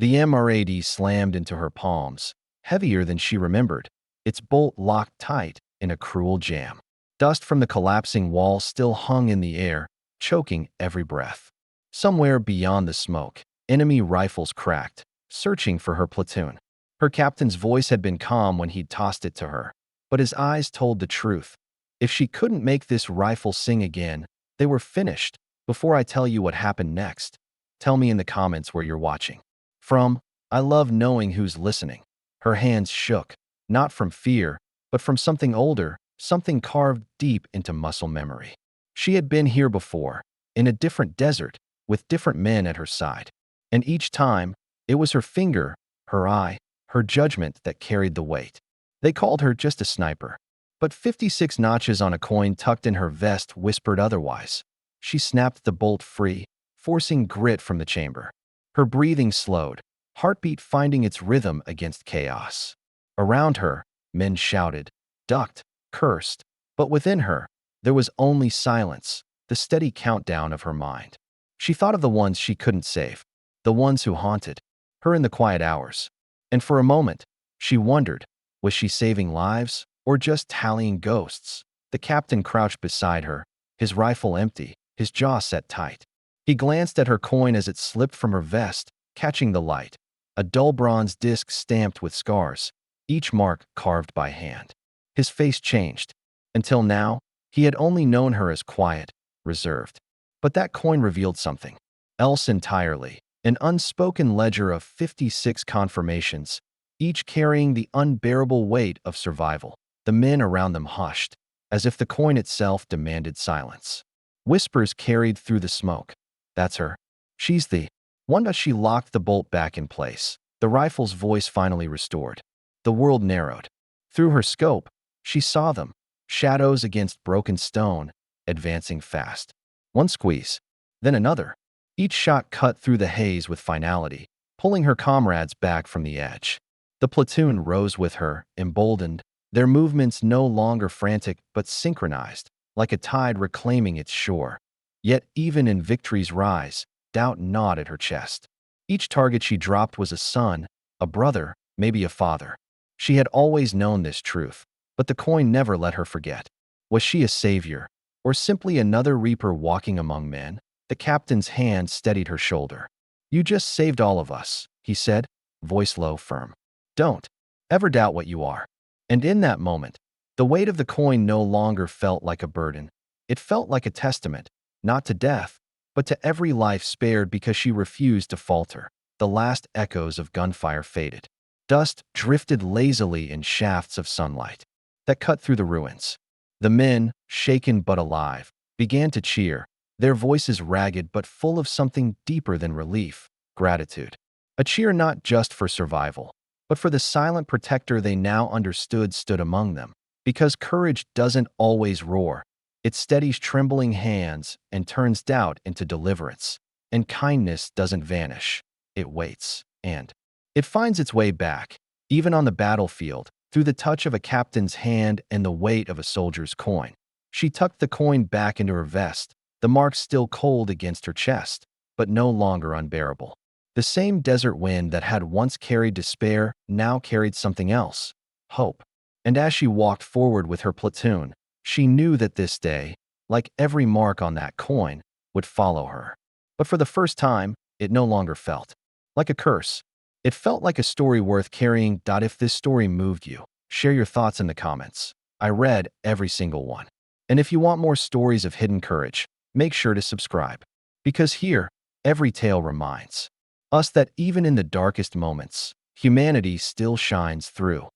The MRAD slammed into her palms, heavier than she remembered, its bolt locked tight in a cruel jam. Dust from the collapsing wall still hung in the air, choking every breath. Somewhere beyond the smoke, enemy rifles cracked, searching for her platoon. Her captain's voice had been calm when he'd tossed it to her, but his eyes told the truth. If she couldn't make this rifle sing again, they were finished. Before I tell you what happened next, tell me in the comments where you're watching from. I love knowing who's listening. Her hands shook, not from fear, but from something older, something carved deep into muscle memory. She had been here before, in a different desert, with different men at her side. And each time, it was her finger, her eye, her judgment that carried the weight. They called her just a sniper. But 56 notches on a coin tucked in her vest whispered otherwise. She snapped the bolt free, forcing grit from the chamber. Her breathing slowed, heartbeat finding its rhythm against chaos. Around her, men shouted, ducked, cursed, but within her, there was only silence, the steady countdown of her mind. She thought of the ones she couldn't save, the ones who haunted her in the quiet hours. And for a moment, she wondered, was she saving lives or just tallying ghosts? The captain crouched beside her, his rifle empty, his jaw set tight. He glanced at her coin as it slipped from her vest, catching the light. A dull bronze disc stamped with scars, each mark carved by hand. His face changed. Until now, he had only known her as quiet, reserved. But that coin revealed something else entirely, an unspoken ledger of 56 confirmations, each carrying the unbearable weight of survival. The men around them hushed, as if the coin itself demanded silence. Whispers carried through the smoke. That's her. She's the one. But she locked the bolt back in place, the rifle's voice finally restored. The world narrowed. Through her scope, she saw them, shadows against broken stone, advancing fast. One squeeze, then another. Each shot cut through the haze with finality, pulling her comrades back from the edge. The platoon rose with her, emboldened, their movements no longer frantic but synchronized, like a tide reclaiming its shore. Yet even in victory's rise, doubt gnawed at her chest. Each target she dropped was a son, a brother, maybe a father. She had always known this truth, but the coin never let her forget. Was she a savior, or simply another reaper walking among men? The captain's hand steadied her shoulder. You just saved all of us, he said, voice low, firm. Don't ever doubt what you are. And in that moment, the weight of the coin no longer felt like a burden. It felt like a testament, not to death, but to every life spared because she refused to falter. The last echoes of gunfire faded. Dust drifted lazily in shafts of sunlight that cut through the ruins. The men, shaken but alive, began to cheer, their voices ragged but full of something deeper than relief, gratitude. A cheer not just for survival, but for the silent protector they now understood stood among them. Because courage doesn't always roar. It steadies trembling hands and turns doubt into deliverance. And kindness doesn't vanish. It waits. And it finds its way back, even on the battlefield, through the touch of a captain's hand and the weight of a soldier's coin. She tucked the coin back into her vest, the mark still cold against her chest, but no longer unbearable. The same desert wind that had once carried despair now carried something else, hope. And as she walked forward with her platoon, she knew that this day, like every mark on that coin, would follow her. But for the first time, it no longer felt like a curse. It felt like a story worth carrying. If this story moved you, share your thoughts in the comments. I read every single one. And if you want more stories of hidden courage, make sure to subscribe. Because here, every tale reminds us that even in the darkest moments, humanity still shines through.